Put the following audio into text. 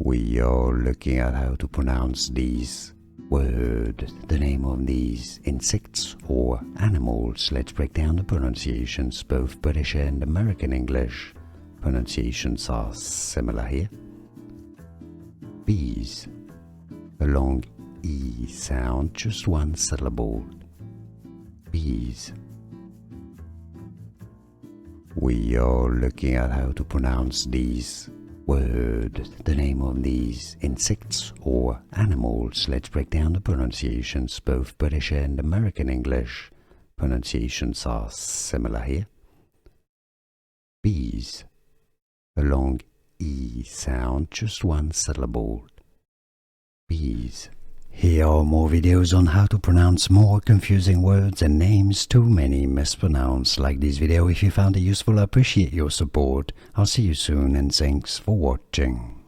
We are looking at how to pronounce these words, the name of these insects or animals. Let's break down the pronunciations, both British and American English. Pronunciations are similar here. Bees, a long E sound, just one syllable. Bees. We are looking at how to pronounce these words, the name of these insects or animals. Let's break down the pronunciations, both British and American English. Pronunciations are similar here. Bees, a long E sound, just one syllable. Bees. Here are more videos on how to pronounce more confusing words and names too many mispronounced. Like this video if you found it useful. I appreciate your support. I'll see you soon and thanks for watching.